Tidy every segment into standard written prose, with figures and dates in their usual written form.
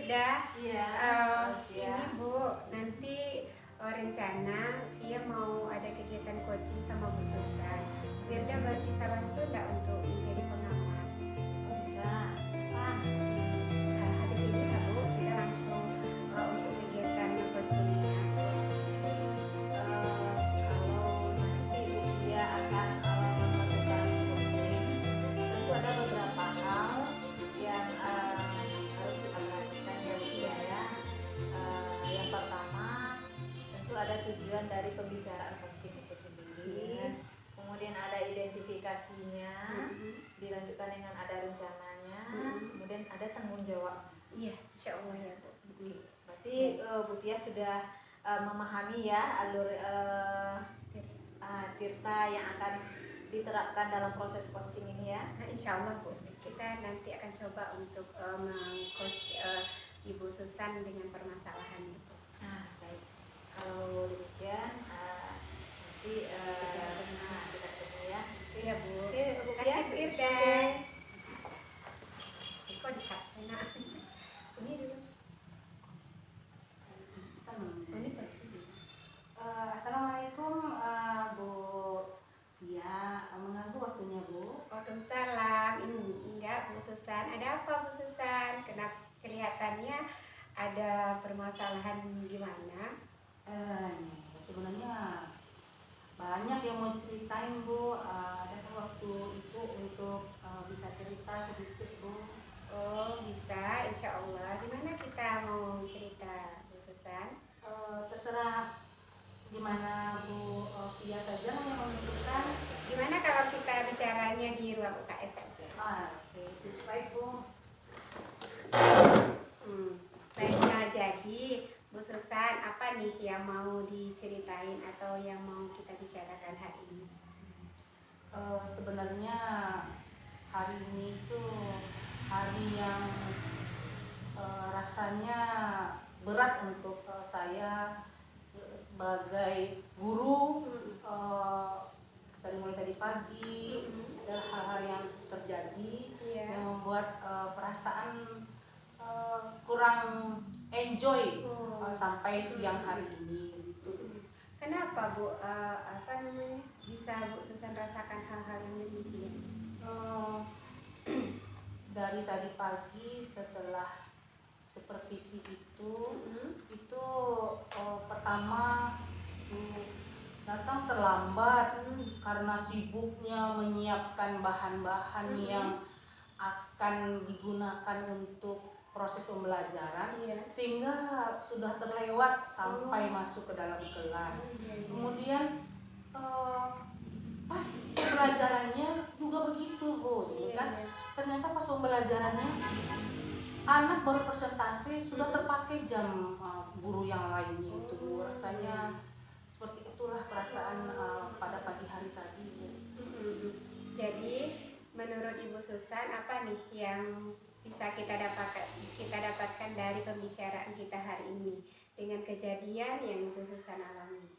Firda. Iya. Ini Bu, nanti rencana Via mau ada kegiatan coaching sama Bu Susan. Firda bisa bantu nggak untuk menjadi pengamat? Bisa. Pan. Habis ini ya Bu, kita langsung untuk kegiatan coachingnya. Kalau nanti Bu Via akan melakukan coaching, tentu ada beberapa hal yang harus kita perhatikan ya Bu Via ya. Yang pertama, tentu ada tujuan dari pembicaraan coaching itu sendiri. Kemudian ada identifikasinya, dilanjutkan dengan ada rencananya, kemudian ada tanggung jawab. Iya, insya Allah ya Bu. Berarti Bu Pia sudah memahami ya alur Tirta yang akan diterapkan dalam proses coaching ini ya. Nah, insya Allah Bu, kita nanti akan coba untuk meng-coach Ibu Susan dengan permasalahan itu. Nah, baik. Kalau demikian nanti kita ketemu ya. Iya Bu. Oke, Bu Pia. Kasih Firda. Oke. Kok dipaksa ini dulu. Ini percaya. Assalamualaikum Bu Pia, mengganggu waktunya Bu? Waalaikumsalam. Enggak Bu Susan. Ada apa Bu Susan? Kenapa kelihatannya ada permasalahan gimana? Sebenarnya banyak yang mau ceritain Bu. Ada waktu itu untuk bisa cerita sedikit Bu? Oh bisa, insya Allah. Gimana kita mau cerita Bu Susan? Terserah gimana Bu Pia saja yang menentukan. Gimana kalau kita bicaranya di ruang UKS saja? Oke, baik Bu. Baik, jadi Bu Susan, apa nih yang mau diceritain atau yang mau kita bicarakan hari ini? Sebenarnya hari ini itu hari yang rasanya berat untuk saya sebagai guru. Dari mulai tadi pagi ada hal-hal yang terjadi yang membuat perasaan kurang enjoy sampai siang hari ini. Kenapa Bu? Bisa Bu Susan rasakan hal-hal yang demikian? Dari tadi pagi setelah supervisi itu pertama datang terlambat karena sibuknya menyiapkan bahan-bahan yang akan digunakan untuk proses pembelajaran, sehingga sudah terlewat sampai masuk ke dalam kelas. Kemudian pas pembelajarannya juga begitu Bu, kan ternyata pas pembelajarannya anak baru presentasi sudah terpakai jam guru yang lainnya itu. Rasanya seperti itulah perasaan pada pagi hari tadi. Jadi menurut Ibu Susan, apa nih yang bisa kita dapatkan dari pembicaraan kita hari ini dengan kejadian yang Ibu Susan alami?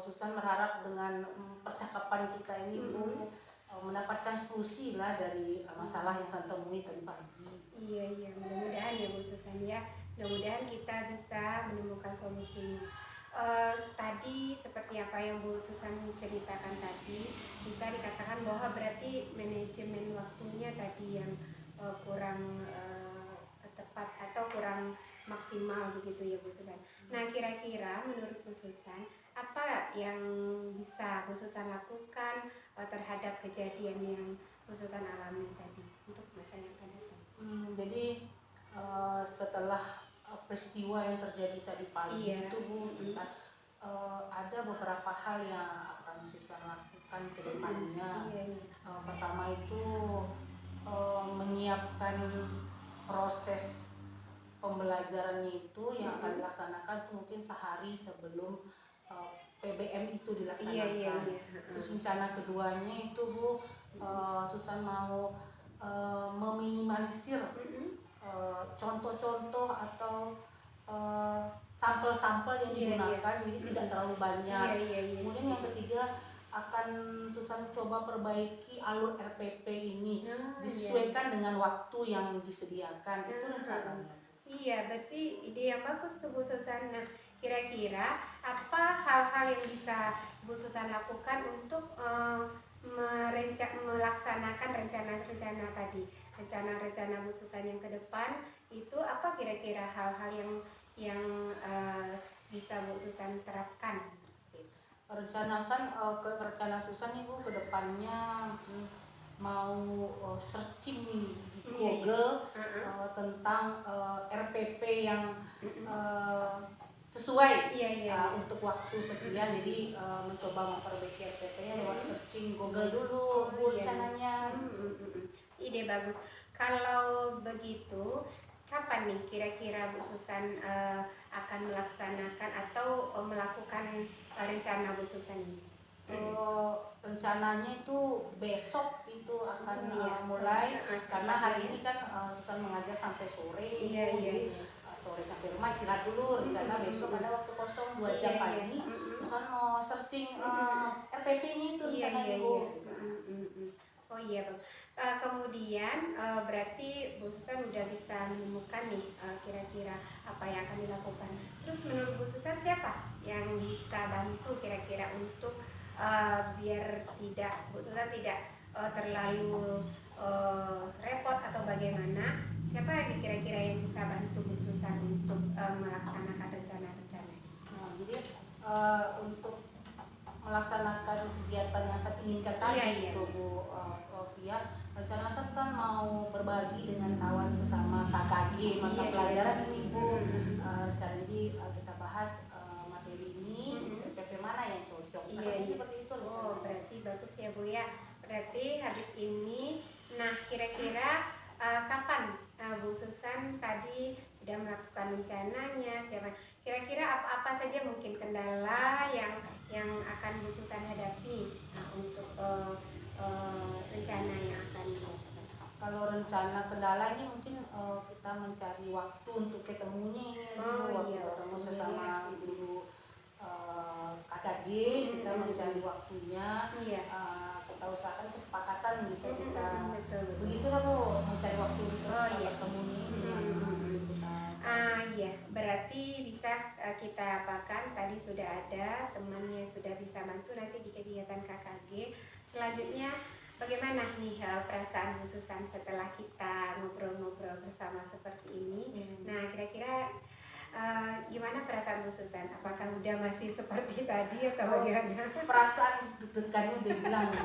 Susan berharap dengan percakapan kita ini Bu mendapatkan solusi lah dari masalah yang saya temui tadi pagi. Iya, mudah-mudahan ya Bu Susan ya, mudah-mudahan kita bisa menemukan solusinya. Tadi seperti apa yang Bu Susan ceritakan tadi, bisa dikatakan bahwa berarti manajemen waktunya tadi yang kurang tepat atau kurang maksimal begitu ya Bu Susan. Nah, kira-kira menurut Bu Susan, apa yang bisa Bu Susan lakukan terhadap kejadian yang Bu Susan alami tadi untuk masa yang akan datang? Jadi setelah peristiwa yang terjadi tadi pagi itu Bu, ada beberapa hal yang akan Susan lakukan ke depannya. Pertama itu menyiapkan proses pembelajarannya itu yang akan dilaksanakan mungkin sehari sebelum PBM itu dilaksanakan. Terus rencana keduanya itu Bu, Susan mau meminimalisir contoh-contoh atau sampel-sampel yang digunakan, jadi tidak terlalu banyak. Kemudian yang ketiga akan Susan coba perbaiki alur RPP ini disesuaikan dengan waktu yang disediakan. Itu rencananya. Iya, berarti ide yang bagus tuh Bu Susan. Nah, kira-kira apa hal-hal yang bisa Bu Susan lakukan untuk melaksanakan rencana-rencana tadi, rencana-rencana Bu Susan yang ke depan itu apa kira-kira hal-hal yang bisa Bu Susan terapkan? Rencana Susan Ibu ke depannya mau searching nih di Google tentang RPP yang sesuai untuk waktu sekian. Jadi mencoba memperbaiki RPP-nya lewat searching Google dulu Bu rencananya. Ide bagus. Kalau begitu, kapan nih kira-kira Bu Susan akan melaksanakan atau melakukan rencana Bu Susan ini? Rencananya itu besok itu akan mulai, karena hari ini kan Susan mengajar sampai sore. Jadi sore sampai rumah istirahat dulu. Rencana besok ada waktu kosong 2 jam pagi, Susan mau searching RPP ini tuh rencananya Bu. Oh iya Bang. Kemudian berarti Bu Susan udah bisa menemukan nih kira-kira apa yang akan dilakukan. Terus menurut Bu Susan siapa yang bisa bantu kira-kira untuk biar Bu Susan tidak terlalu repot atau bagaimana? Siapa yang kira-kira yang bisa bantu Bu Susan untuk melaksanakan rencana-rencana? Jadi untuk melaksanakan kegiatan yang saya inginkan tadi itu Bu Via, rencana Susan mau berbagi dengan kawan sesama KKG mata pelajaran ini Bu. Jadi kita bahas materi ini, RPP mana yang cocok. Seperti itu. Oh, berarti bagus ya Bu ya. Berarti habis ini, nah kira-kira kapan Bu Susan tadi sudah melakukan rencananya, siapa kira-kira apa saja mungkin kendala yang akan Bu Susan hadapi untuk rencana yang akan dilakukan? Kalau rencana kendala ini mungkin kita mencari waktu untuk ketemunya ini, ketemu sesama ibu-ibu KKG, kita mencari waktunya, kita usahakan kesepakatan bisa kita begitu lah Bu, mencari waktu untuk ketemu iya, berarti bisa kita apakan tadi sudah ada temannya sudah bisa bantu nanti di kegiatan KKG. Selanjutnya bagaimana nih perasaan Bu Susan setelah kita ngobrol-ngobrol bersama seperti ini? Nah, kira-kira gimana perasaan Bu Susan? Apakah udah masih seperti tadi atau bagaimana? Perasaan deg-degannya udah hilang Bu.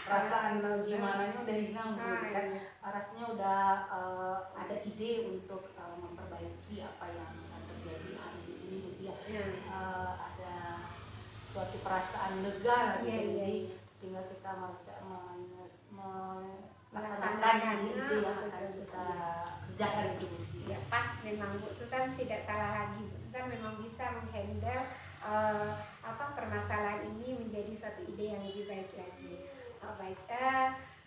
Perasaan gimana nya udah hilang Bu. Rasanya udah ada ide untuk memperbaiki apa yang terjadi hari ini Bu ya. Ada suatu perasaan lega jadi tinggal kita melaksanakan ide yang akan kita kerjakan itu Bu. Ya pas, memang Bu Susan tidak salah lagi. Bu Susan memang bisa menghandle permasalahan ini menjadi suatu ide yang lebih baik lagi.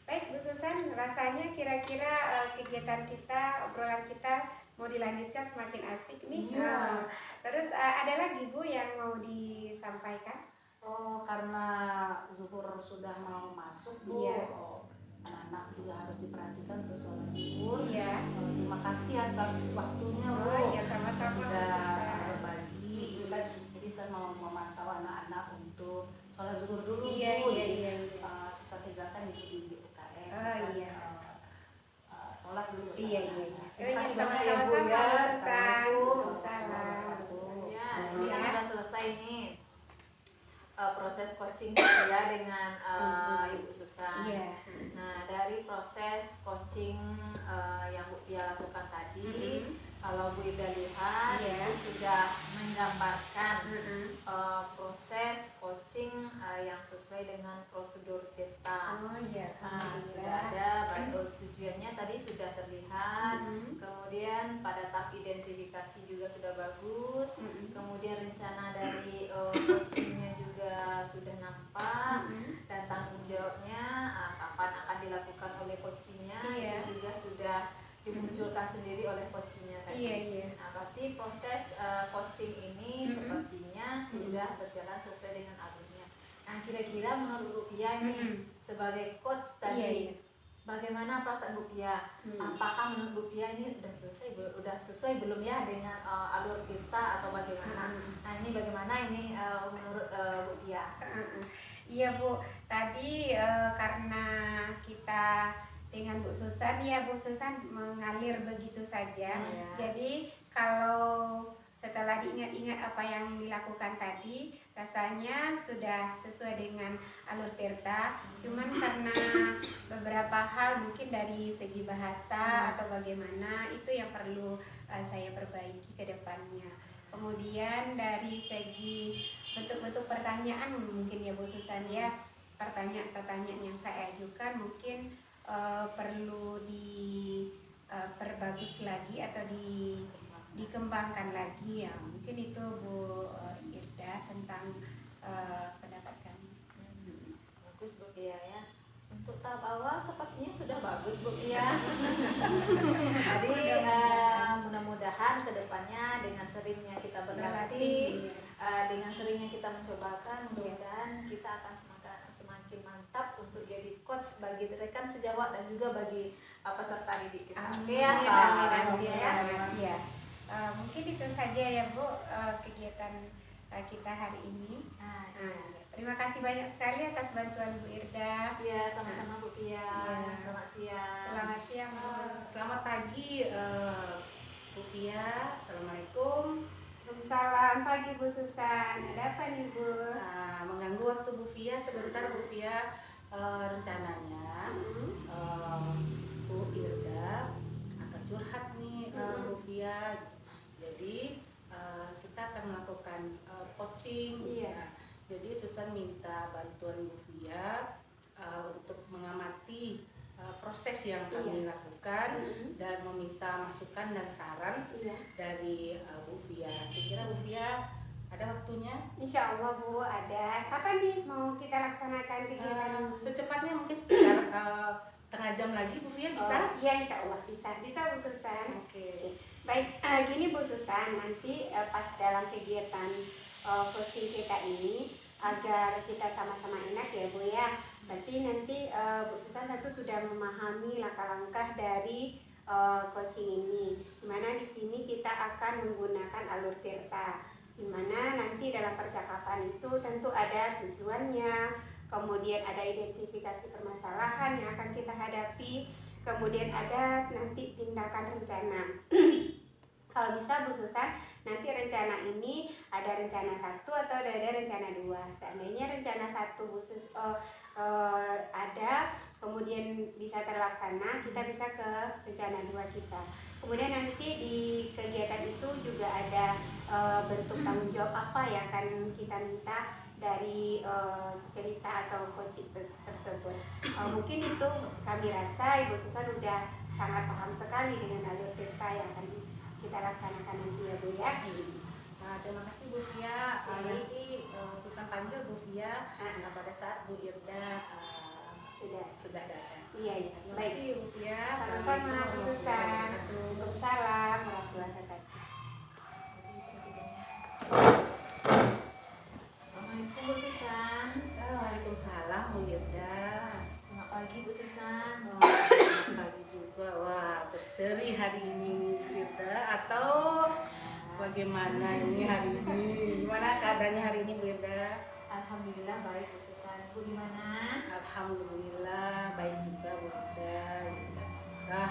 Baik Bu Susan, rasanya kira-kira kegiatan kita, obrolan kita mau dilanjutkan semakin asik nih. Terus ada lagi Bu yang mau disampaikan? Karena zuhur sudah mau masuk Bu. Anak-anak juga harus diperhatikan untuk sholat zuhur. Terima kasih atas waktunya Bu. Sama-sama sudah berbagi. Jadi saya mau memantau anak-anak untuk sholat zuhur dulu Bu. Saya tinggalkan itu di UKS. Sholat dulu. Sama-sama Bu ya. Ini kan udah selesai nih proses coaching ya dengan Ibu Susan. Nah, dari proses coaching yang Bu Pia lakukan tadi, kalau Bu Ida lihat itu sudah menggambarkan proses coaching yang sesuai dengan prosedur cetak. Sudah ada tujuannya tadi sudah terlihat. Kemudian pada tahap identifikasi juga sudah bagus. Kemudian rencana dari coachingnya juga sudah nampak, dan tanggung jawabnya kapan akan dilakukan oleh coachingnya itu juga sudah dimunculkan sendiri oleh coachingnya tadi. Nah, berarti proses coaching ini sepertinya sudah berjalan sesuai dengan alurnya. Nah, kira-kira menurut Bu Pia nih sebagai coach tadi, bagaimana perasaan Bu Pia? Apakah menurut Bu Pia ini udah sesuai belum ya dengan alur tirta atau bagaimana? Nah ini bagaimana ini menurut Bu Pia? Iya Bu, tadi karena kita dengan Bu Susan, ya Bu Susan mengalir begitu saja. Jadi kalau setelah diingat-ingat apa yang dilakukan tadi, rasanya sudah sesuai dengan alur tirta. Cuman karena beberapa hal mungkin dari segi bahasa atau bagaimana, itu yang perlu saya perbaiki ke depannya. Kemudian dari segi bentuk-bentuk pertanyaan mungkin ya Bu Susan ya, pertanyaan-pertanyaan yang saya ajukan mungkin perlu diperbagus lagi atau dikembangkan lagi ya, mungkin itu Bu Irda tentang pendapat kami. Bagus Bu Pia ya. Untuk tahap awal sepertinya sudah bagus Bu Pia. Jadi mudah-mudahan kedepannya dengan seringnya kita berlatih, dengan seringnya kita mencobakan, mudah-mudahan kita akan semakin mantap untuk jadi coach bagi rekan sejawat dan juga bagi peserta didik kita. Oke ya Pak Bu Pia ya. Mungkin itu saja ya Bu kegiatan kita hari ini. Terima kasih banyak sekali atas bantuan Bu Irda. Ya, sama-sama Bu Pia. Selamat siang. Selamat siang Bu. Selamat pagi Bu Pia. Assalamualaikum. Waalaikumsalam pagi Bu Susan. Ada apa nih Bu? Nah, mengganggu waktu Bu Pia sebentar Bu Pia. Rencananya Bu Irda akan curhat nih Bu Pia. Jadi kita akan melakukan coaching. Iya. Jadi Susan minta bantuan Bu Pia untuk mengamati proses yang kami lakukan dan meminta masukan dan saran dari Bu Pia. Kira-kira Bu Pia ada waktunya? Insya Allah Bu ada. Kapan nih mau kita laksanakan kegiatan? Secepatnya mungkin sekitar setengah jam lagi Bu Pia bisa? Iya Insya Allah bisa Bu Susan. Oke. Baik, gini Bu Susan, nanti pas dalam kegiatan coaching kita ini agar kita sama-sama enak ya Bu ya. Berarti nanti Bu Susan tentu sudah memahami langkah-langkah dari coaching ini. Dimana di sini kita akan menggunakan alur tirta. Dimana nanti dalam percakapan itu tentu ada tujuannya, kemudian ada identifikasi permasalahan yang akan kita hadapi, kemudian ada nanti tindakan rencana. Kalau bisa Bu Susan, nanti rencana ini ada rencana 1 atau ada rencana 2. Seandainya rencana 1 Bu ada, kemudian bisa terlaksana, kita bisa ke rencana 2 kita. Kemudian nanti di kegiatan itu juga ada bentuk tanggung jawab apa yang akan kita minta dari cerita atau coaching tersebut. Mungkin itu kami rasa Ibu Susan udah sangat paham sekali dengan alur tirta yang akan kita laksanakan nanti ya Bu ya. Nah, terima kasih Bu Pia. Nanti Susan panggil Bu Pia pada saat Bu Irda sudah datang. Iya. Terima Baik. kasih Bu Pia. Sama-sama Bu Susan. Waalaikumsalam warahmatullahi wabarakatuh. Assalamualaikum Bu Susan. Waalaikumsalam Bu Irda. Selamat pagi Bu Susan. Selamat pagi juga. Wah, berseri hari ini Bu Irda atau bagaimana ini hari ini? Gimana keadaannya hari ini Bu Irda? Alhamdulillah baik Bu Susan. Ibu gimana? Alhamdulillah baik juga Bu Irda.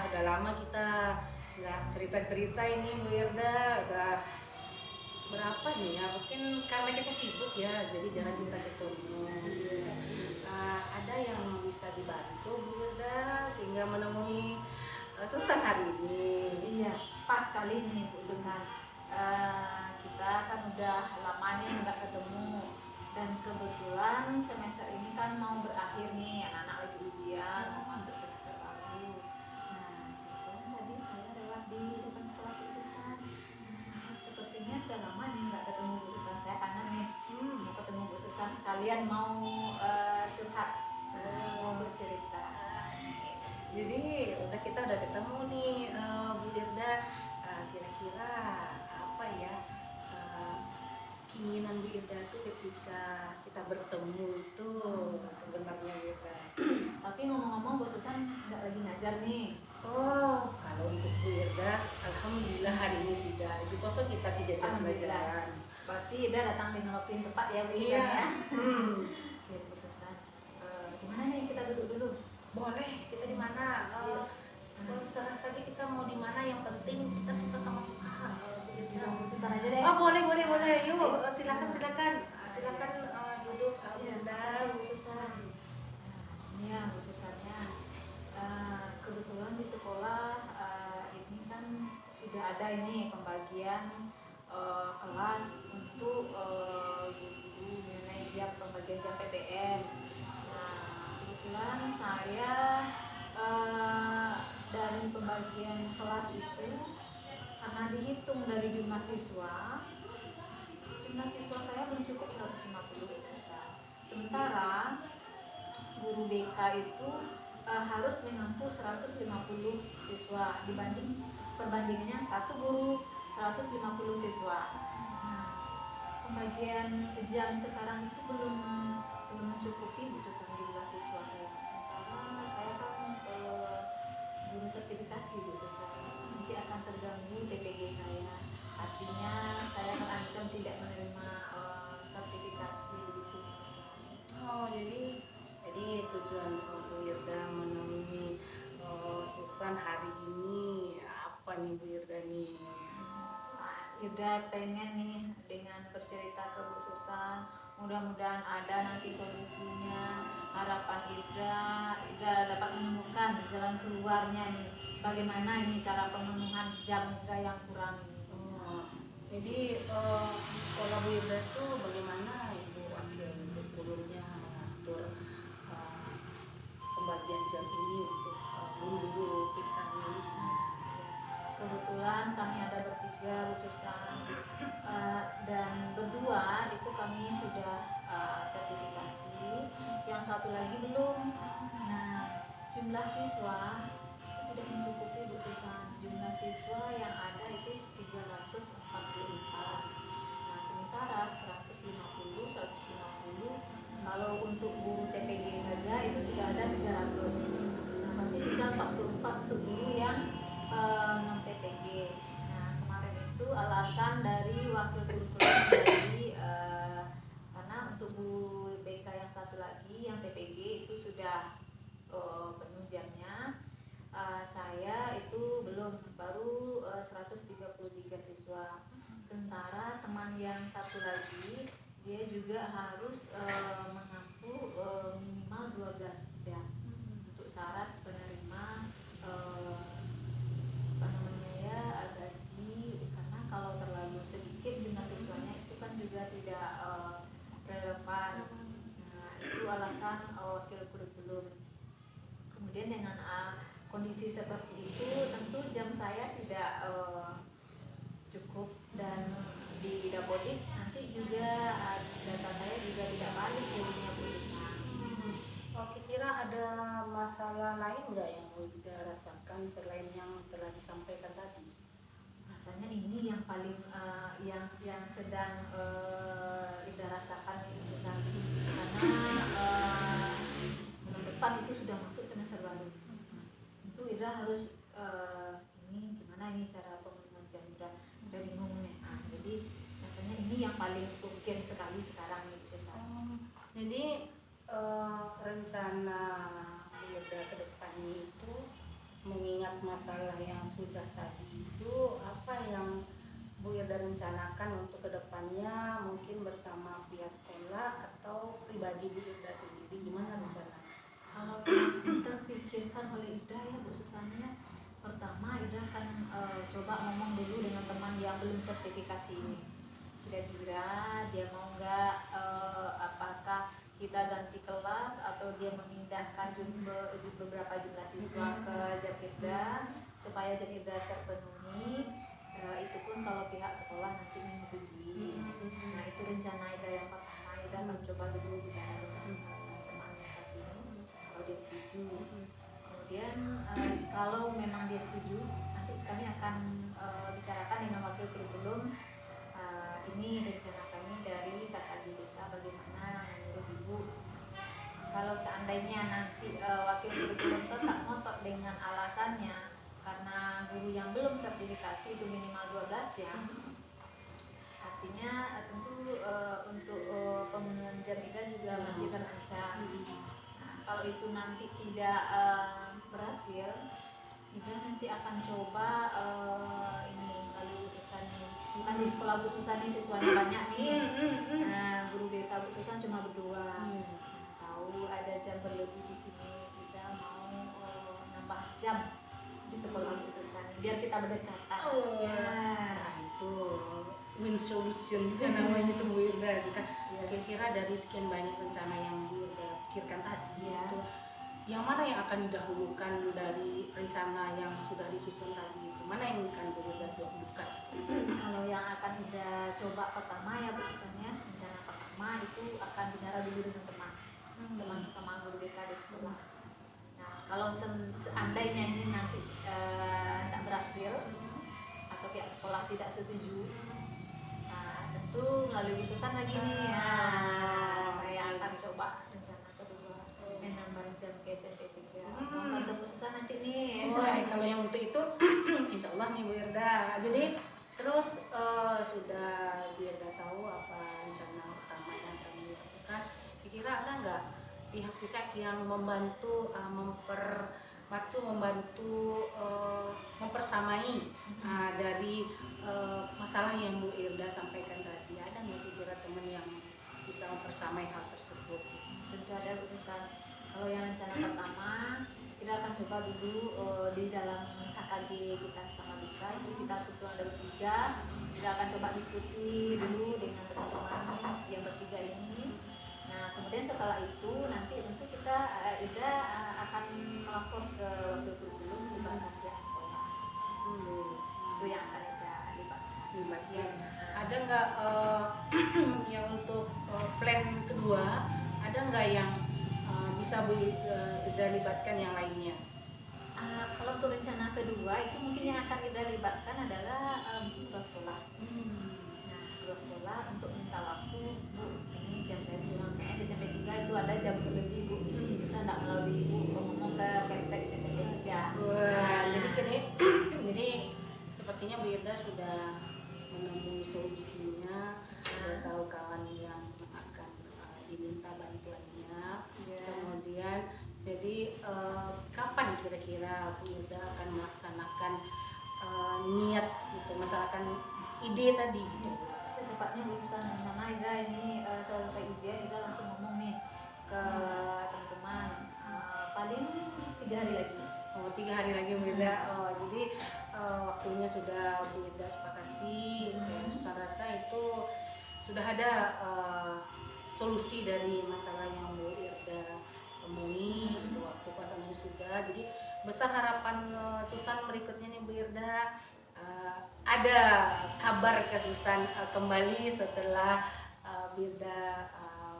Udah lama kita nggak cerita-cerita ini Bu Irda. Udah berapa nih ya? Mungkin karena kita sibuk ya, jadi jarang kita ketemu. Ada yang bisa dibantu Bu Irda sehingga menemui Susan hari ini? Iya, pas kali ini Bu Susan. Kita kan udah lama nih nggak ketemu, dan kebetulan semester ini kan mau berakhir nih, anak-anak lagi ujian mau masuk semester baru. Nah kebetulan tadi saya lewat di depan sekolah Bu Susan. Sepertinya udah lama nih nggak ketemu Bu Susan, saya kangen nih mau ketemu Bu Susan sekalian mau curhat, mau bercerita. Jadi kita udah ketemu nih Bu Irda. Kira-kira apa ya keinginan Bu Ida tuh ketika kita bertemu itu sebenarnya kita. Tapi ngomong-ngomong Bu Susan nggak lagi ngajar nih. Oh, kalau untuk Bu Ida, alhamdulillah hari ini tidak. Itu kosong kita tidak jam pelajaran. Berarti Ida datang dengan waktu yang tepat ya Bu Susan Iya. ya. Oke Bu Susan. Gimana nih kita duduk dulu? Boleh, kita di mana? Serah saja kita mau di mana, yang penting kita suka sama suka. Bu Susan aja deh. Oh, boleh. Yuk, silakan duduk. Terima Bu Susan. Ini ya Bu Susannya. Kebetulan di sekolah ini kan sudah ada ini pembagian kelas untuk guru mengenai pembagian jam PTM. Nah, kebetulan saya dari pembagian kelas itu karena dihitung dari jumlah siswa saya belum cukup 150 siswa. Sementara guru BK itu harus mengampu 150 siswa perbandingannya satu guru 150 siswa. Nah, pembagian jam sekarang itu belum mencukupi Bu Susan jumlah siswa saya. Sementara saya kan guru sertifikasi Bu Susan. Nanti akan terganggu TPG saya. Artinya saya terancam tidak menerima sertifikasi begitu Bu Susan. Oh, jadi tujuan Bu Irda menemui Susan hari ini apa nih Bu Irda nih? Irda pengen nih dengan bercerita ke Bu Susan, mudah-mudahan ada nanti solusinya. Harapan Irda dapat menemukan jalan keluarnya nih. Bagaimana ini cara pemenuhan jam Irda yang kurang ini? Jadi di sekolah Bu Irda tuh bagaimana Ibu Wakil Gubernurnya mengatur pembagian jam ini untuk guru-guru PK ini? Kebetulan kami ada bertiga Bu Susan, dan berdua itu kami sudah sertifikasi, yang satu lagi belum. Nah, jumlah siswa itu tidak mencukupi Bu Susan. Jumlah siswa yang ada itu 344. Nah, sementara 150 kalau untuk guru TPG saja itu sudah ada 300. Nah, berarti tinggal 44 untuk guru yang non TPG. Nah, kemarin itu alasan dari wakil guru dari karena untuk Bu BK yang satu lagi yang TPG itu sudah penuh jamnya. Saya itu belum, baru 133 siswa. Sementara teman yang satu lagi dia juga harus mengampu minimal 12 jam untuk syarat penerima gaji, karena kalau terlalu sedikit jumlah siswanya itu kan juga tidak relevan. Nah, itu alasan wakil kurikulum. Kemudian dengan kondisi seperti itu tentu jam saya tidak cukup, dan di Dapodik nanti juga data saya juga tidak valid jadinya Bu Susan. Oke, kira ada masalah lain nggak yang Bu Ida rasakan selain yang telah disampaikan tadi? Rasanya ini yang paling yang sedang Ida rasakan Bu Susan, karena bulan depan itu sudah masuk semester baru. Itu Ida harus ini gimana ini cara pemenuhan jam Ida bingung nih. Jadi rasanya ini yang paling urgent sekali sekarang nih Bu Susan. Jadi rencana Bu Ida ke depannya itu mengingat masalah yang sudah tadi itu, apa yang Bu Ida rencanakan untuk kedepannya, mungkin bersama pihak sekolah atau pribadi Bu Ida sendiri, gimana rencananya? Kalau yang terpikirkan oleh Ida ya Bu Susannya, pertama Ida akan coba ngomong dulu dengan teman yang belum sertifikasi ini. Kira-kira dia mau nggak, apakah kita ganti kelas atau dia memindahkan beberapa jumlah siswa ke jam Ida supaya jam Ida terpenuhi. Itu pun kalau pihak sekolah nanti menyetujui. Nah, itu rencana Ida yang pertama. Ida akan coba dulu bicara dengan teman yang satu ini kalau dia setuju. Kemudian kalau memang dia setuju, nanti kami akan bicarakan dengan wakil kurikulum. Ini rencana kami dan kalau seandainya nanti wakil guru belum tetap ngotot dengan alasannya karena guru yang belum sertifikasi itu minimal 12 jam, artinya tentu untuk pemenuhan jam IDA juga masih terancam. Nah, kalau itu nanti tidak berhasil, IDA nanti akan coba ini kali Bu Susan nih, kan di sekolah Bu Susan nih siswanya banyak nih. Nah, guru BK Bu Susan cuma berdua. Tahu ada jam berlebih di sini, kita mau nambah jam di sekolah Bu Susan nih, biar kita berdekatan. Nah, itu win solution kan namanya itu Bu Irda itu kan. Kira-kira dari sekian banyak rencana yang Bu Irda pikirkan tadi itu, yang mana yang akan didahulukan dari rencana yang sudah disusun tadi itu? Mana yang akan Bu Irda dahulukan? Kalau yang akan kita coba pertama ya Bu Susan ya, rencana pertama itu akan bicara dulu dengan teman sesama guru BK di sekolah. Nah, kalau seandainya ini nanti tidak berhasil atau pihak sekolah tidak setuju, nah tentu melalui Bu Susan lagi nih ya, saya akan coba rencana kedua menambah jam ke SMP 3. Membantu Bu Susan nanti nih. Kalau yang untuk itu insya Allah nih Bu Irda. Jadi terus sudah Bu Irda tahu apa rencana pertama yang kami lakukan. Kira-kira ada nggak pihak-pihak yang membantu mempersamai dari masalah yang Bu Irda sampaikan tadi? Ada nggak kira-kira teman yang bisa mempersamai hal tersebut? Tentu ada Bu Susan. Kalau yang rencana pertama kita akan coba dulu di dalam KKG kita sama Bika itu kita tentu ada bertiga, kita akan coba diskusi dulu dengan teman-teman yang bertiga ini. Nah kemudian setelah itu nanti tentu kita Ida akan melapor ke wakil guru libatkan pihak sekolah. Itu yang akan Ida libatkan. Ada nggak yang untuk plan kedua? Ada nggak yang bisa Ida libatkan yang lainnya? Kalau untuk rencana kedua itu mungkin yang akan Ida libatkan adalah guru sekolah. Nah guru sekolah untuk minta waktu, Bu ini jam saya pulang kayaknya di SMP 3 itu ada jam berlebih Bu, bisa nggak melalui Ibu ngomong ke Kepsek SMP 3. Jadi sepertinya Bu Irda sudah menemui solusinya, sudah tahu kawan yang akan diminta bantuannya. Kemudian jadi kapan kira-kira Bu Irda akan melaksanakan niat gitu, melaksanakan ide tadi gitu? Secepatnya Bu Susan, karena Ida ini selesai ujian Ida langsung ngomong nih ke teman-teman, paling 3 hari lagi. 3 hari lagi Bu Irda. Jadi waktunya sudah Bu Irda sepakati. Susan rasa itu sudah ada solusi dari masalah yang Bu Irda temui gitu, waktu pasangannya sudah. Jadi besar harapan Susan berikutnya nih Bu Irda, ada kabar ke Susan kembali setelah Bu Irda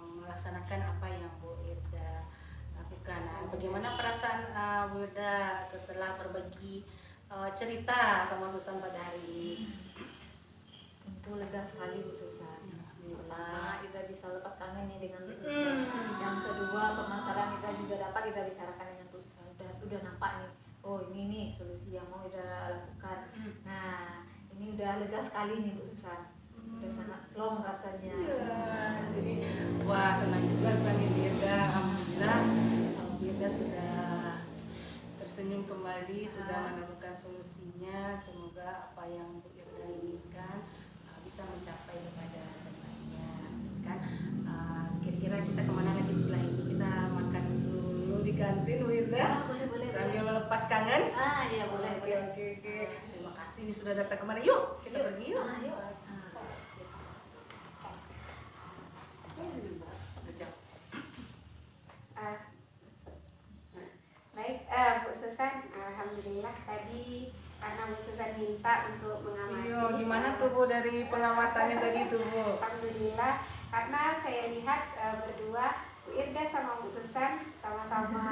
melaksanakan apa yang Bu Irda lakukan. Nah, bagaimana perasaan Bu Irda setelah berbagi cerita sama Susan pada hari ini? Tentu lega sekali Bu Susan. Pertama, Ida bisa lepas kangen nih dengan Bu Susan. Yang kedua, permasalahan Ida juga dapat Ida bicarakan dengan Bu Susan. Udah nampak nih. Oh ini nih solusi yang mau Ida lakukan. Nah ini udah lega sekali nih Bu Susan. Udah sangat plong rasanya. Jadi wah senang juga Susan Bu Irda. Alhamdulillah Bu Irda sudah tersenyum kembali, sudah menemukan solusinya. Semoga apa yang Bu Irda inginkan bisa mencapai kepada temannya kan. Kira-kira kita kemana lagi setelah ini? Kita makan dulu di kantin Bu Irda. Boleh. Sambil melepas kangen. Iya boleh. Oke. Terima kasih nih sudah datang kemari. Yuk kita pergi yuk. Yuk. Baik, Bu Susan, alhamdulillah tadi karena Bu Susan minta untuk mengamati. Gimana tuh Bu dari pengamatannya tadi tuh Bu? Alhamdulillah, karena saya lihat berdua Bu Irda sama Bu Susan sama-sama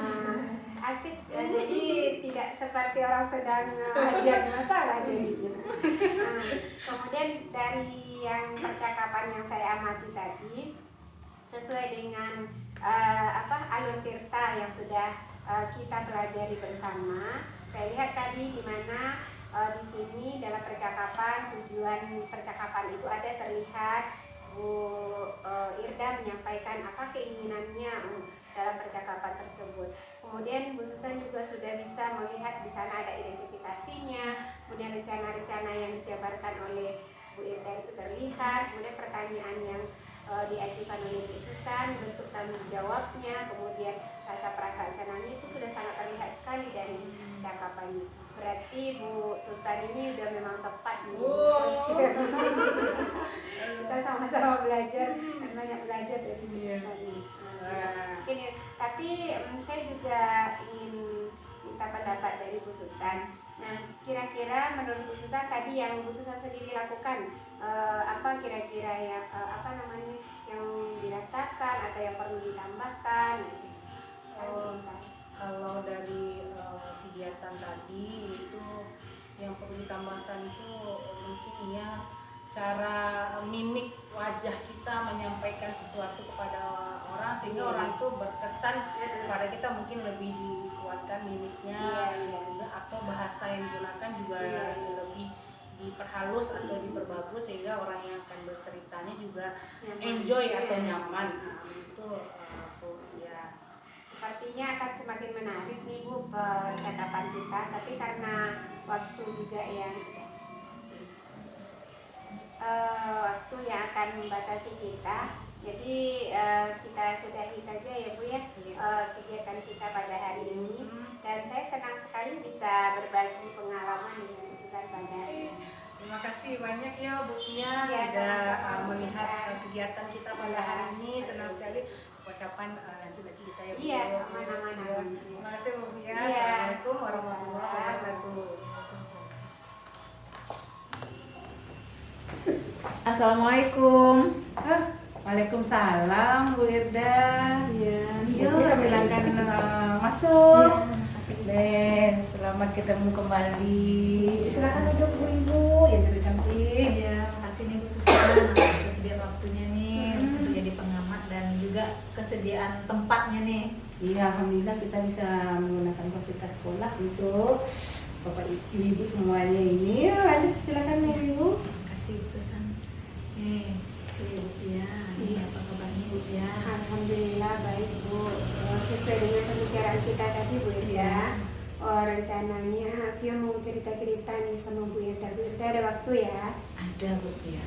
asik, jadi tidak seperti orang sedang hajar masalah jadinya. Kemudian dari yang percakapan yang saya amati tadi, sesuai dengan alur tirta yang sudah kita pelajari bersama. Saya lihat tadi di mana di sini dalam percakapan, tujuan percakapan itu ada terlihat Bu Irda menyampaikan apa keinginannya dalam percakapan tersebut. Kemudian Bu Susan juga sudah bisa melihat di sana ada identifikasinya, kemudian rencana-rencana yang dijabarkan oleh Bu Irda itu terlihat, kemudian pertanyaan yang diajukan oleh Bu Susan, bentuk tanggung jawabnya, kemudian rasa perasaan senangnya itu sudah sangat terlihat sekali dari cakapannya. Berarti Bu Susan ini udah memang tepat nih. Kita sama-sama belajar dan banyak belajar dari Bu Susan ini. Mungkin, tapi saya juga ingin minta pendapat dari Bu Susan. Nah, kira-kira menurut Bu Susan tadi yang Bu Susan sendiri lakukan, apa kira-kira yang yang dirasakan atau yang perlu ditambahkan? Kalau dari kegiatan tadi itu yang perlu ditambahkan itu mungkin ya cara mimik wajah kita menyampaikan sesuatu kepada orang sehingga orang tuh berkesan kepada kita, mungkin lebih dikuatkan mimiknya, atau bahasa yang digunakan juga lebih diperhalus atau diperbagus sehingga orang yang akan berceritanya juga enjoy atau nyaman. Itu ya. Sepertinya akan semakin menarik nih Bu percakapan kita, tapi karena waktu juga yang akan membatasi kita, jadi kita sudahi saja ya Bu ya kegiatan kita pada hari ini. Dan saya senang sekali bisa berbagi pengalaman dengan Bu Susan pada hari ini. Terima kasih banyak ya Bu Fia Ya, sudah sama-sama, melihat Susan. kegiatan kita pada hari ini. Senang sekali. Kapan nanti lagi kita ya Bu. Iya, aman-aman. Terima kasih Bu Fia. Iya. Assalamualaikum warahmatullahi wabarakatuh. Assalamualaikum. Waalaikumsalam Bu Irda. Iya, Yuk, silakan masuk. Selamat ketemu kembali. Silakan duduk Bu Ibu yang cantik. Ya, makasih nih Bu Susan atas kesediaan waktunya nih untuk jadi pengamat dan juga kesediaan tempatnya nih. Iya, alhamdulillah kita bisa menggunakan fasilitas sekolah untuk Bapak Ibu semuanya ini. Lanjut silakan nih Ibu. Makasih Bu Susan. Bu Pia, ini apa kabarnya Bu Pia? Alhamdulillah baik Bu. Sesuai dengan pembicaraan kita tadi Bu Irda, rencananya Pia mau cerita-cerita nih sama Bu Irda. Bu Irda ada waktu ya? Ada Bu Pia.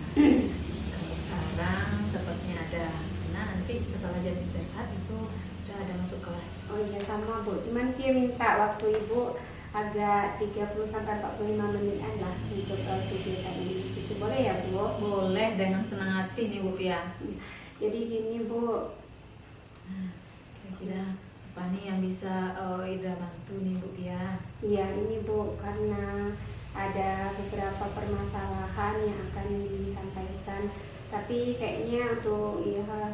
Kalau sekarang sepertinya ada, karena nanti setelah jam istirahat itu udah ada masuk kelas. Oh iya sama Bu, cuman Pia minta waktu Ibu agak 30-45 menitan lah untuk kegiatan ini. Itu boleh ya Bu? Boleh, dengan senang hati nih Bu Pia. Jadi gini Bu, Kira-kira apa nih yang bisa Ida bantu nih Bu Pia? iya ini Bu, karena ada beberapa permasalahan yang akan disampaikan. Tapi kayaknya untuk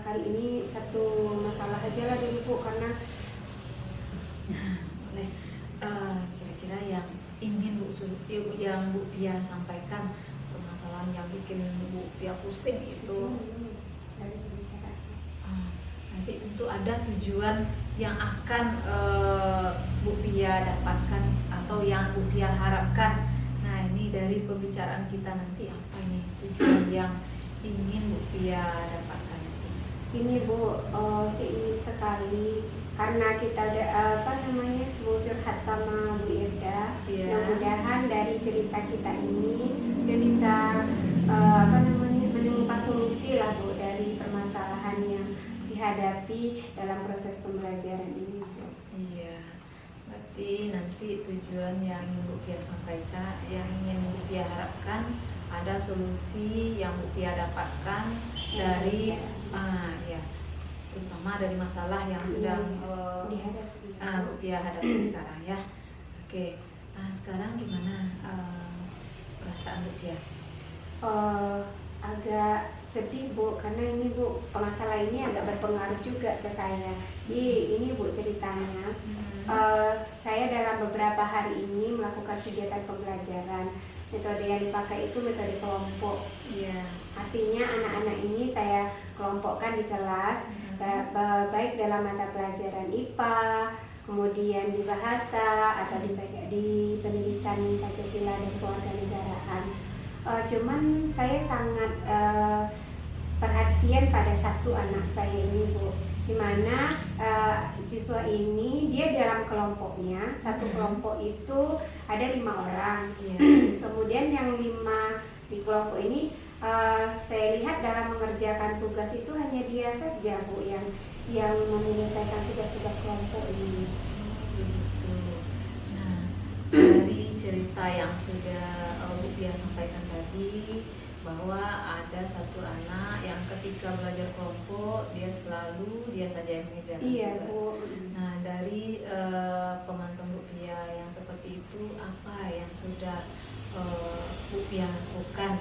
kali ini satu masalah aja lah dulu Bu, karena Boleh. Kira-kira yang ingin yang Bu Pia sampaikan, permasalahan yang bikin Bu Pia pusing itu dari pembicaraan. nanti tentu ada tujuan yang akan Bu Pia dapatkan atau yang Bu Pia harapkan. Nah, ini dari pembicaraan kita nanti apa nih tujuan yang ingin Bu Pia dapatkan nanti? Ini Bu, ingin sekali karena kita udah mau curhat sama Bu Irda. Iya. Mudah-mudahan dari cerita kita ini dia bisa menemukan solusi lah Bu dari permasalahan yang dihadapi dalam proses pembelajaran ini Bu. Iya. Berarti nanti tujuan yang ingin Bu Pia sampaikan, yang ingin Bu Pia harapkan, ada solusi yang Bu Pia dapatkan dari ya, terutama dari masalah yang sedang Dihadapi. Bu Pia hadapi sekarang ya. Oke, sekarang gimana perasaan Bu Pia? agak sedih Bu, karena ini Bu, masalah ini agak berpengaruh juga ke saya. Ini Bu ceritanya, saya dalam beberapa hari ini melakukan kegiatan pembelajaran. Metode yang dipakai itu metode kelompok. Iya. Artinya anak-anak ini saya kelompokkan di kelas, baik dalam mata pelajaran IPA, kemudian di bahasa atau di pendidikan Pancasila dan Kewarganegaraan. Cuman saya sangat perhatian pada satu anak saya ini Bu, dimana siswa ini dia dalam kelompoknya, satu kelompok itu ada 5 orang. Kemudian yang 5 di kelompok ini saya lihat dalam mengerjakan tugas itu hanya dia saja Bu yang menyelesaikan tugas-tugas kelompok ini. Begitu. Nah, dari cerita yang sudah Bu Pia sampaikan tadi, bahwa ada satu anak yang ketika belajar kelompok dia saja yang mengerjakan Iya tugas. Bu. Nah, dari pemantau Bu Pia yang seperti itu, apa yang sudah Bu Pia lakukan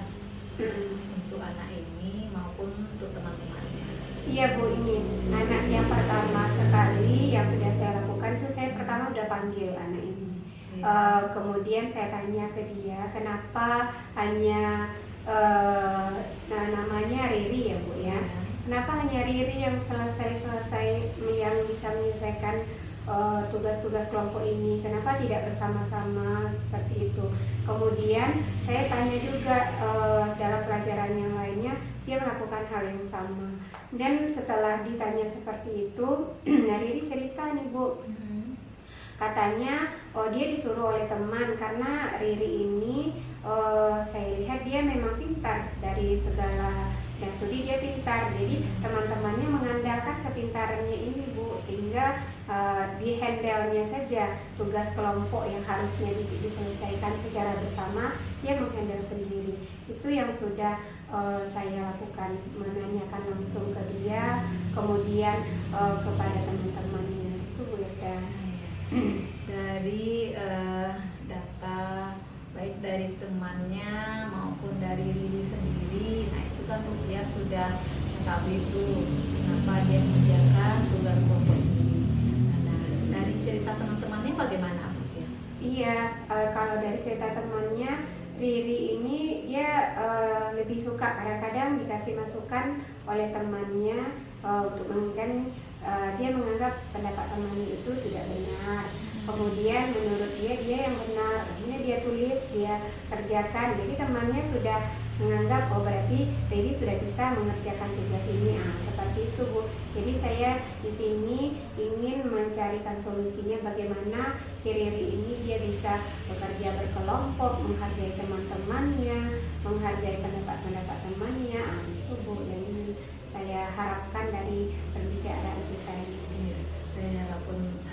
untuk anak ini maupun untuk teman-temannya? Iya Bu, ini anak yang pertama sekali yang sudah saya lakukan itu saya pertama udah panggil anak ini. Kemudian saya tanya ke dia kenapa hanya namanya Riri ya Bu ya. Kenapa hanya Riri yang selesai yang bisa menyelesaikan tugas-tugas kelompok ini? Kenapa tidak bersama-sama seperti itu? Kemudian saya tanya juga dalam pelajaran yang lainnya dia melakukan hal yang sama. Dan setelah ditanya seperti itu, Riri cerita nih Bu. Katanya dia disuruh oleh teman karena Riri ini saya lihat dia memang pintar dari segala yang studi, dia pintar. Jadi teman-temannya mengandalkan kepintarannya ini Bu, sehingga di handle-nya saja tugas kelompok yang harusnya diselesaikan secara bersama dia menghandle sendiri. Itu yang sudah saya lakukan, menanyakan langsung ke dia, kemudian kepada teman-temannya. Itu Bu ya. Dari data baik dari temannya maupun dari Riri sendiri, nah itu kan Bu Pia sudah mengetahui itu kenapa dia mengerjakan tugas kelompok sendiri. Nah, dari cerita teman-temannya bagaimana Bu Pia? Iya, kalau dari cerita temannya, Riri ini dia lebih suka kadang-kadang dikasih masukan oleh temannya untuk mengingatkan. Dia menganggap pendapat temannya itu tidak benar. Kemudian menurut dia yang benar. Akhirnya dia tulis, dia kerjakan. Jadi temannya sudah menganggap berarti Riri sudah bisa mengerjakan tugas ini. Seperti itu Bu. Jadi saya di sini ingin mencarikan solusinya bagaimana si Riri ini dia bisa bekerja berkelompok, menghargai teman-temannya, menghargai pendapat-pendapat temannya. Itu Bu yang ingin saya harapkan dari pembicaraan kita ini. Dari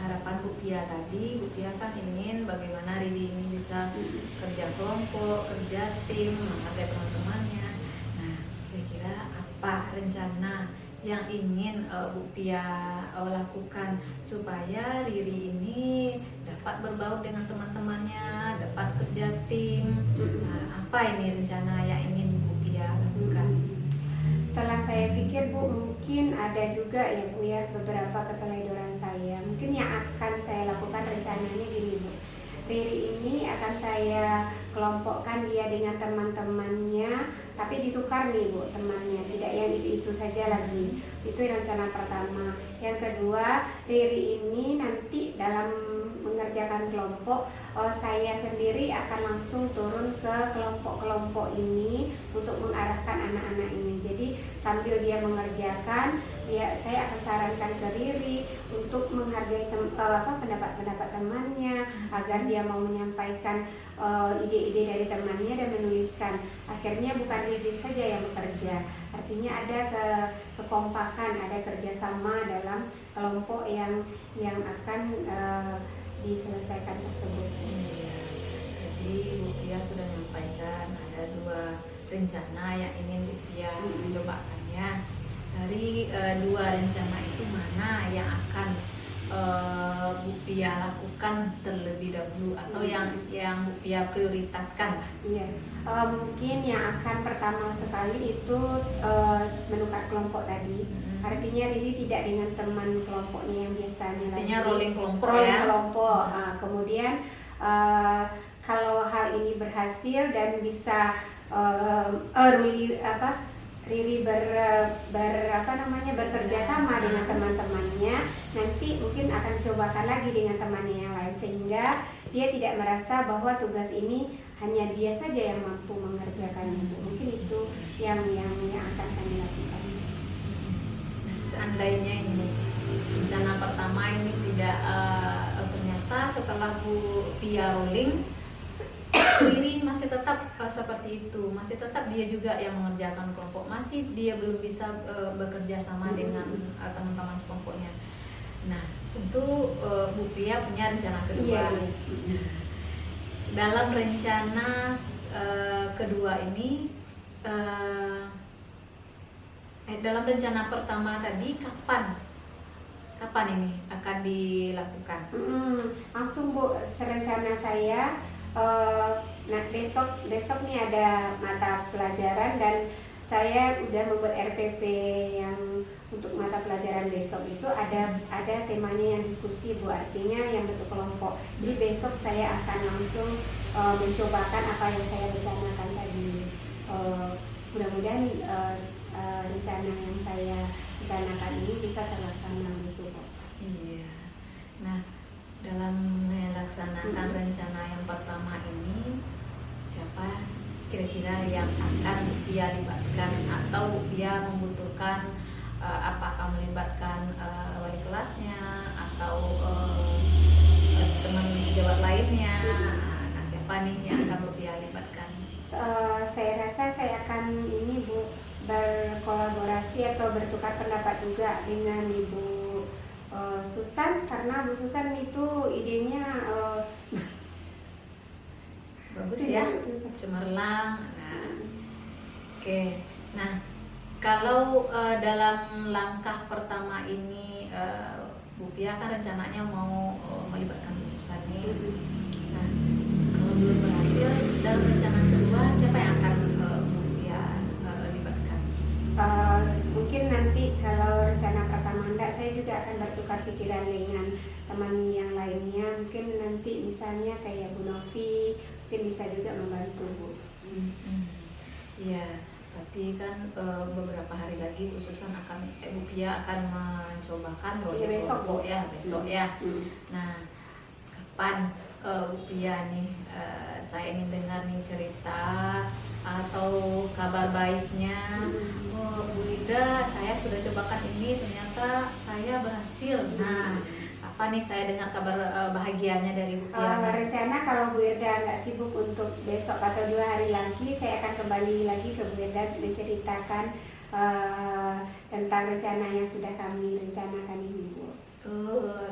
harapan Bu Pia tadi, Bu Pia kan ingin bagaimana Riri ini bisa kerja kelompok, kerja tim, menghargai teman-temannya. Nah, kira-kira apa rencana yang ingin Bu Pia lakukan supaya Riri ini dapat berbaur dengan teman-temannya, dapat kerja tim? Nah, apa ini rencana yang ingin Bu Pia lakukan? Setelah saya pikir Bu, mungkin ada juga ya Bu ya beberapa keteledoran saya. Mungkin yang akan saya lakukan rencananya gini Bu. Riri ini akan saya kelompokkan dia dengan teman-temannya, tapi ditukar nih Bu temannya, tidak yang itu saja lagi. Itu rencana pertama. Yang kedua, Riri ini nanti dalam mengerjakan kelompok, saya sendiri akan langsung turun ke kelompok-kelompok ini untuk mengarahkan anak-anak ini. Jadi sambil dia mengerjakan, saya akan sarankan ke Riri untuk menghargai pendapat-pendapat temannya, agar dia mau menyampaikan ide-ide dari temannya dan menuliskan. Akhirnya bukan Riri saja yang bekerja, artinya ada kekompakan, ada kerjasama dalam kelompok yang akan diselesaikan tersebut. Jadi Bu Pia sudah menyampaikan ada 2 rencana yang ingin Bu Pia mencobakannya. Dari 2 rencana itu mana yang akan Bu Pia lakukan terlebih dahulu atau yang Bu Pia prioritaskan lah? Iya, mungkin yang akan pertama sekali itu menukar kelompok tadi. Artinya Riri tidak dengan teman kelompoknya yang biasanya. Artinya rolling kelompok rolling ya. kelompok. Kemudian kalau hal ini berhasil dan bisa Riri bekerja sama dengan teman-temannya, nanti mungkin akan cobakan lagi dengan temannya yang lain sehingga dia tidak merasa bahwa tugas ini hanya dia saja yang mampu mengerjakannya. Mungkin itu yang akan kami lakukan. Nah, seandainya ini rencana pertama ini tidak ternyata setelah Bu Pia rolling, Riri masih tetap seperti itu, masih tetap dia juga yang mengerjakan kelompok, masih dia belum bisa bekerja sama dengan teman-teman sekelompoknya. Nah, tentu Bu Pia punya rencana kedua. Iya. Dalam rencana kedua ini, dalam rencana pertama tadi kapan ini akan dilakukan? Langsung Bu, serencana saya. Nah besok nih ada mata pelajaran dan saya udah membuat RPP yang untuk mata pelajaran besok itu ada temanya yang diskusi Bu, artinya yang bentuk kelompok. Jadi besok saya akan langsung mencobakan apa yang saya rencanakan tadi. Mudah-mudahan rencana yang saya rencanakan ini bisa terlaksana gitu Bu. Iya. Nah, dalam melaksanakan rencana yang pertama ini, siapa kira-kira yang akan Bu Pia libatkan atau Bu Pia membutuhkan apakah melibatkan wali kelasnya atau teman sejawat lainnya? Nah, siapa nih yang akan Bu Pia libatkan? Saya rasa saya akan ini Bu, berkolaborasi atau bertukar pendapat juga dengan Ibu Susan, karena Bu Susan itu idenya bagus ya, cemerlang. Nah, oke. Nah, kalau dalam langkah pertama ini Bu Pia kan rencananya mau melibatkan Bu Susan nih. Nah, kalau belum berhasil, dalam rencana kedua siapa yang akan Bu Pia libatkan? Mungkin nanti kalau rencana pertama enggak, saya juga akan bertukar pikiran dengan teman yang lainnya. Mungkin nanti misalnya kayak Bu Novi mungkin bisa juga membantu Bu. Iya, berarti kan beberapa hari lagi Bu Susan Bu Pia akan mencobakan rolling kelompok ya besok ya. Nah, kapan Bu Pia nih, saya ingin dengar nih cerita atau kabar baiknya. Oh, Bu Ida, saya sudah cobakan ini, ternyata saya berhasil. Nah, apa nih saya dengar kabar bahagianya dari Bu Pia? Rencana kalau Bu Irda nggak sibuk untuk besok atau 2 hari lagi, saya akan kembali lagi ke Bu Irda menceritakan tentang rencana yang sudah kami rencanakan ini Bu.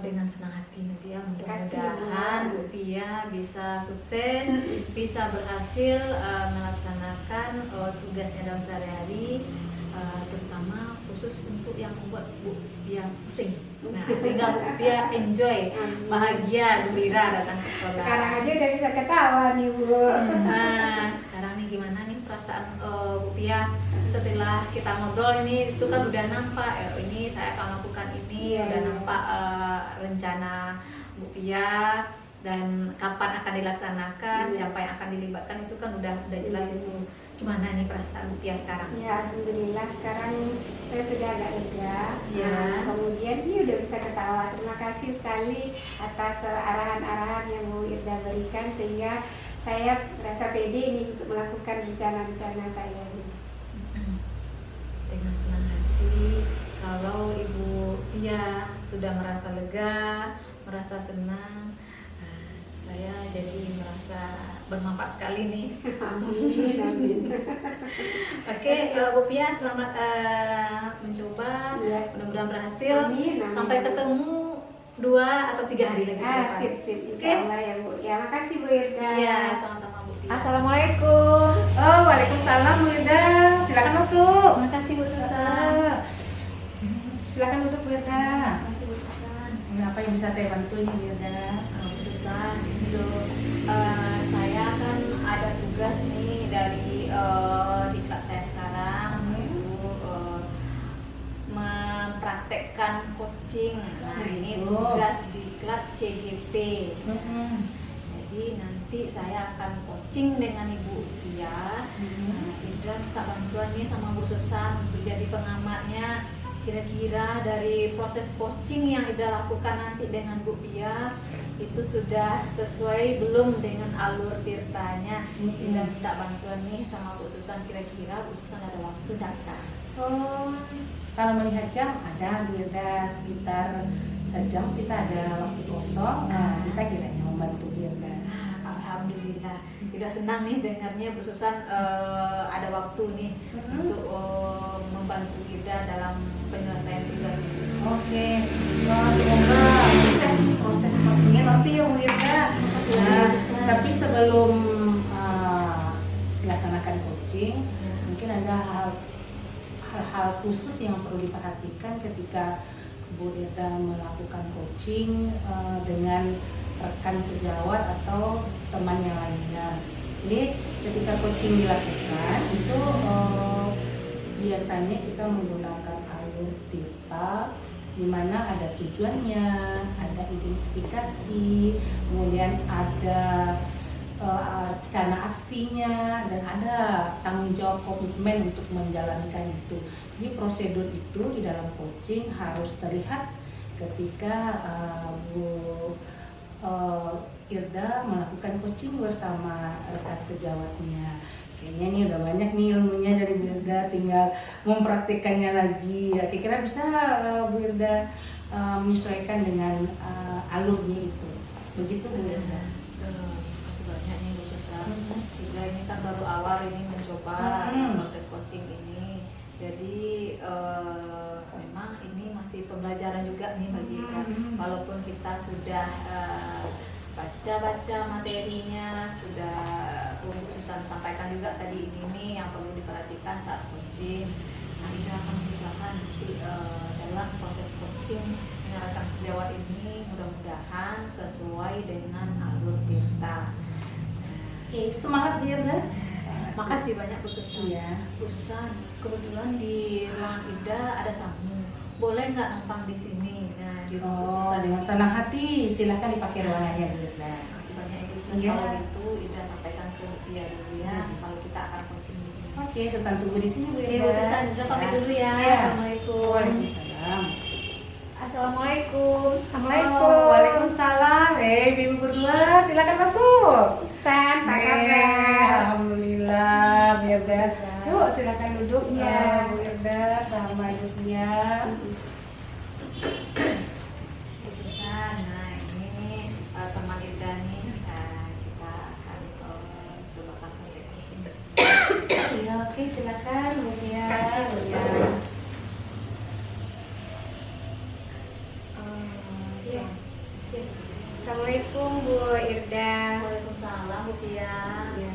Dengan senang hati nanti ya, mudah-mudahan Bu Pia bisa sukses, bisa berhasil melaksanakan tugasnya dalam sehari-hari, terutama khusus untuk yang membuat Bu Pia pusing. Nah, sehingga Bu Pia enjoy, bahagia, gembira datang ke sekolah. Sekarang aja udah bisa ketawa nih Bu. Nah, sekarang nih gimana nih perasaan Bu Pia setelah kita ngobrol ini? Itu kan udah nampak, ini saya akan lakukan ini, udah nampak rencana Bu Pia dan kapan akan dilaksanakan, siapa yang akan dilibatkan, itu kan udah jelas itu. Gimana nih perasaan Bu Pia sekarang? Ya, alhamdulillah sekarang saya sudah agak lega. Ya. Kemudian ini udah bisa ketawa. Terima kasih sekali atas arahan-arahan yang Bu Irda berikan sehingga saya merasa pede ini untuk melakukan rencana-rencana saya. Dengan senang hati, kalau Ibu Pia sudah merasa lega, merasa senang, saya jadi merasa bermanfaat sekali nih. Oke, Bu Pia selamat mencoba, mudah-mudahan berhasil. Amin. Sampai ketemu 2 atau 3 hari lagi. Sip, insyaallah ya Bu. Ya, makasih Bu Irda. Iya, sama-sama Bu Pia. Assalamualaikum. Oh, waalaikumsalam Bu Irda. Silakan masuk. Terima kasih Bu Susan. Silakan duduk Bu Irda. Terima kasih Bu Susan. Apa yang bisa saya bantu ini Wirda? Susan, ini loh, saya kan ada tugas nih dari di kelas saya sekarang, yaitu mempraktekkan coaching. Nah, ini tugas di klub CGP. Jadi nanti saya akan coaching dengan Ibu Pia. Nah, Ida minta bantuan nih sama Bu Susan untuk jadi pengamatnya. Kira-kira dari proses coaching yang Ida lakukan nanti dengan Bu Pia itu sudah sesuai belum dengan alur tirtanya? Ida minta bantuan nih sama Bu Susan, kira-kira Bu Susan ada waktu nggak sekarang? Oh, kalau melihat jam ada Wirda sekitar sejam kita ada waktu kosong. Nah, bisa kiranya membantu Wirda. Alhamdulillah, Ida senang nih dengarnya Bu Susan ada waktu nih untuk membantu Ida dalam penyelesaian tugas itu. Oke, semoga sukses proses pastinya nanti ya Bu Wirda. Nah, tapi sebelum dilaksanakan coaching, mungkin ada hal-hal khusus yang perlu diperhatikan ketika Bu Irda melakukan coaching dengan rekan sejawat atau teman yang lainnya. Jadi ketika coaching dilakukan itu biasanya kita menggunakan alur tirta, di mana ada tujuannya, ada identifikasi, kemudian ada rencana aksinya, dan ada tanggung jawab komitmen untuk menjalankan itu. Jadi prosedur itu di dalam coaching harus terlihat ketika Bu Irda melakukan coaching bersama rekan sejawatnya. Kayaknya ini udah banyak nih ilmunya dari Bu Irda, tinggal mempraktikkannya lagi. Ya, kira-kira bisa Bu Irda menyesuaikan dengan alurnya itu. Begitu Bu Irda. Kasih banyak nih Bu Susan. Ida ini kan baru awal ini mencoba proses coaching ini. Jadi memang ini masih pembelajaran juga nih bagi kita. Walaupun kita sudah baca-baca materinya, sudah Bu Susan sampaikan juga tadi ini nih yang perlu diperhatikan saat coaching. Nah, Ida akan berusaha nanti dalam proses coaching dengan rekan sejawat ini mudah-mudahan sesuai dengan alur tirta. Oke, semangat Bu Irda. Makasih banyak Bu Susan. Iya. Bu Susan, kebetulan di ruangan Ida ada tamu. Boleh nggak numpang di sini? Nah, di ruangan Bu Susan. Dengan senang hati silakan dipakai ruangannya Bu Irda. Makasih banyak Ibu Susan. Iya. Kalau gitu Ida sampaikan ke Bu Pia dulu ya. Kalau kita akan coaching di sini. Oke, Susan tunggu di sini Bu Oke, Irda. Bu Susan, Ida pamit dulu ya. Iya. Assalamualaikum. Waalaikumsalam. Assalamualaikum. Assalamualaikum. Waalaikumsalam. Ibu berdua silakan masuk. Stan, apa kabar? Alhamdulillah, Bu Irda. Yuk silakan duduk Iya. Bu Irda sama Ibu Pia. Bu Susan, nah ini nih teman Ida nih. Kita akan coba praktek coaching. Iya, oke silakan Bu Pia. Kasih, Bu. Iya. Assalamualaikum Bu Irda. Waalaikumsalam Bu Pia. Ya.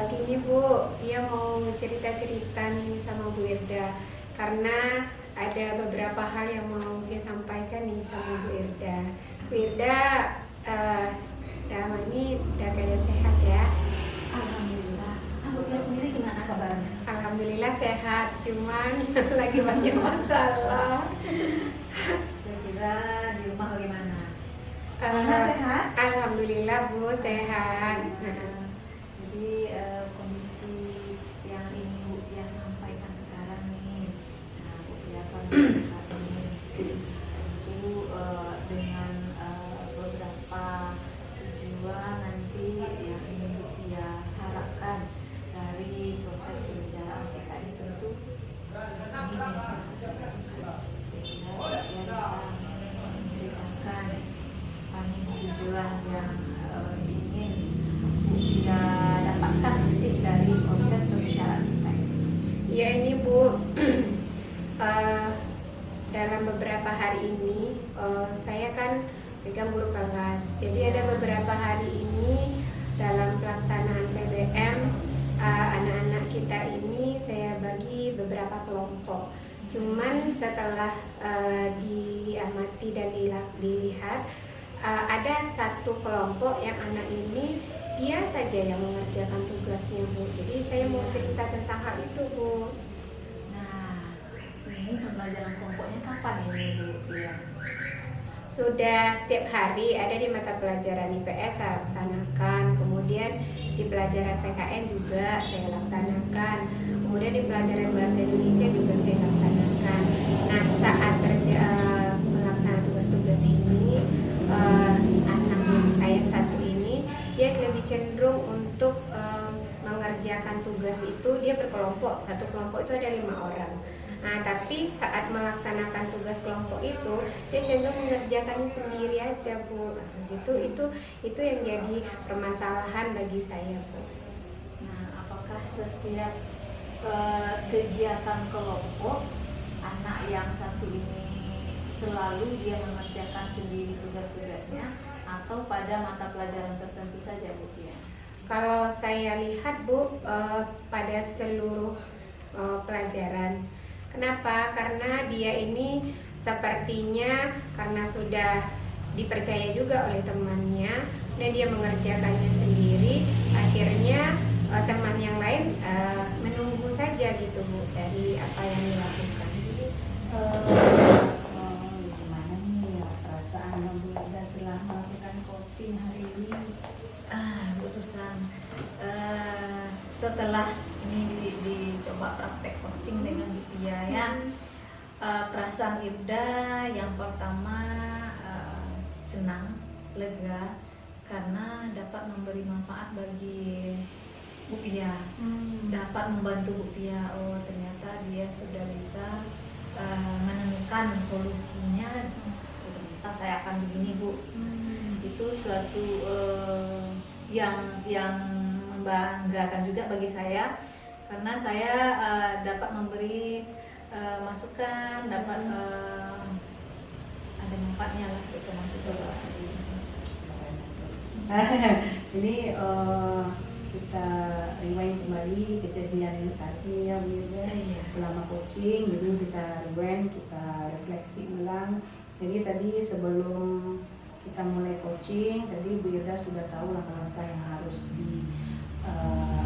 Gini Bu, Pia mau cerita-cerita nih sama Bu Irda karena ada beberapa hal yang mau Pia sampaikan nih sama Bu Irda. Bu Irda, selama ini udah keadaan sehat ya? Alhamdulillah. Bu Pia sendiri gimana kabarnya? Alhamdulillah sehat, cuman lagi banyak masalah. Kira-kira di rumah bagaimana? Sehat? Alhamdulillah Bu, sehat. Jadi kondisi yang ini Bu Pia sampaikan sekarang nih, nah Bu Pia akan saat ini tentu dengan beberapa tujuan nanti yang ingin Bu Pia harapkan dari proses pembicaraan kita ini tentu ini nih kira-kira Bu Pia bisa menceritakan apa nih tujuan yang ingin Bu Pia dapatkan nanti dari proses pembicaraan kita ini. Ya ini Bu, dalam beberapa hari ini saya kan pegang guru kelas. Jadi ada beberapa hari ini dalam pelaksanaan PBM anak-anak kita ini saya bagi beberapa kelompok. Cuman setelah diamati dan dilihat, ada satu kelompok yang anak ini dia saja yang mengerjakan tugasnya, Bu. Jadi saya mau cerita tentang hal itu, Bu. Nah, ini pembelajaran kelompoknya kapan ini Bu Pia? Sudah tiap hari ada di mata pelajaran IPS saya laksanakan, kemudian di pelajaran PKN juga saya laksanakan, kemudian di pelajaran bahasa Indonesia juga saya laksanakan. Nah, saat melaksanakan tugas-tugas ini, anak yang saya satu ini dia lebih cenderung untuk mengerjakan tugas itu dia berkelompok. Satu kelompok itu ada 5 orang. Nah, tapi saat melaksanakan tugas kelompok itu dia cenderung mengerjakannya sendiri aja, Bu. Nah, itu yang jadi permasalahan bagi saya, Bu. Nah, apakah setiap kegiatan kelompok anak yang satu ini selalu dia mengerjakan sendiri tugas-tugasnya atau pada mata pelajaran tertentu saja, Bu Pia? Kalau saya lihat, Bu, pada seluruh pelajaran. Kenapa? Karena dia ini sepertinya karena sudah dipercaya juga oleh temannya dan dia mengerjakannya sendiri, akhirnya teman yang lain menunggu saja gitu, Bu, dari apa yang dilakukan. Gimana nih ya perasaan Bu Ida setelah melakukan coaching hari ini? Bu Susan, setelah ini dicoba praktek coaching dengan Bu Pia ya, perasaan Irda yang pertama senang, lega karena dapat memberi manfaat bagi Bu Pia, dapat membantu Bu Pia. Oh, ternyata dia sudah bisa menemukan solusinya. Oh, ternyata saya akan begini, Bu. Itu suatu yang membanggakan juga bagi saya karena saya dapat memberi masukan, dapat ada manfaatnya lah gitu maksudnya. Jadi kita rewind kembali kejadian ini tadi ya Bu Ida. Iya. Selama coaching, jadi kita rewind, kita refleksi ulang. Jadi tadi sebelum kita mulai coaching, tadi Bu Ida sudah tahu langkah-langkah yang harus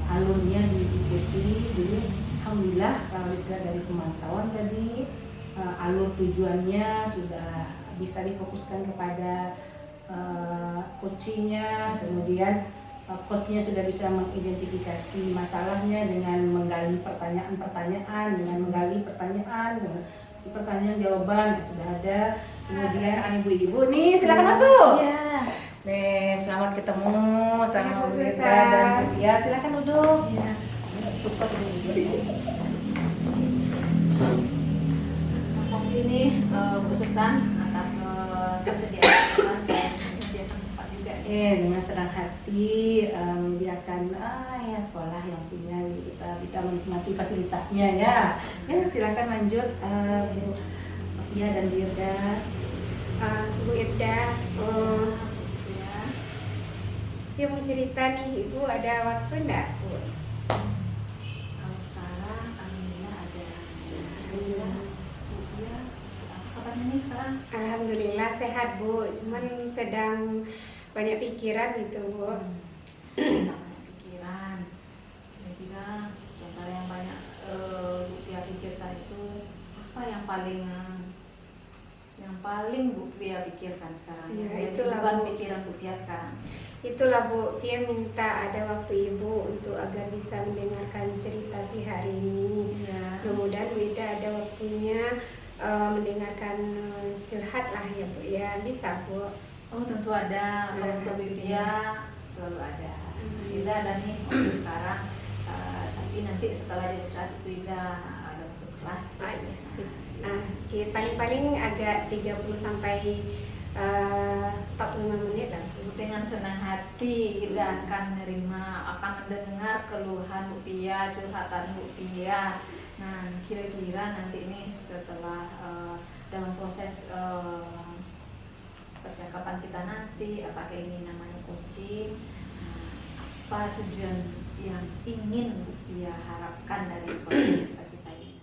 alurnya diikuti. Jadi alhamdulillah kalau istilah dari pemantauan tadi alur tujuannya sudah bisa difokuskan kepada coachingnya, kemudian coachnya sudah bisa mengidentifikasi masalahnya dengan menggali pertanyaan-pertanyaan, dengan menggali pertanyaan, dengan si pertanyaan jawaban sudah ada. Kemudian ibu-ibu nih silakan masuk. Ya. Nih, selamat ketemu sama Bu Ida Susan. dan Bu Pia. Silakan duduk. Ya. Terima kasih nih Bu Susan atas kesediaan dan menyediakan tempat juga. Dengan senang hati membiarkan ya sekolah yang punya kita bisa menikmati fasilitasnya ya. Silakan lanjut Bu Pia dan Bu Irda. Bu Irda, Ya. Dia mau cerita nih, Ibu ada waktu enggak, Bu? Kalau sekarang alhamdulillah ada. Alhamdulillah. Bu Pia, apa kabarnya nih sekarang? Alhamdulillah sehat, Bu. Cuman sedang banyak pikiran gitu, Bu. Banyak pikiran. Kira-kira di antara yang banyak Bu Pia pikirkan itu apa yang paling Bu Pia pikirkan sekarang? Ya, Yang itulah, beban Bu. pikiran Bu Pia sekarang. Itulah, Bu, Via minta ada waktu Ibu untuk agar bisa mendengarkan cerita Via hari ini. Iya. Mudah-mudahan Bu Ida ada waktunya mendengarkan curhat lah ya, Bu. Ya, bisa, Bu. Oh, tentu ada. Kalau untuk Bu Pia selalu ada. Ida ada nih untuk sekarang. Tapi nanti setelah dia istirahat itu Ida ada masuk kelas. Ah, iya, sip. Oke, paling-paling agak 30 sampai 45 menit lah. Dengan senang hati Ida akan menerima, akan mendengar keluhan Bu Pia, curhatan Bu Pia. Nah, kira-kira nanti ini setelah dalam proses percakapan kita nanti, apakah ini namanya coaching, apa tujuan yang ingin Bu Pia harapkan dari proses kita ini?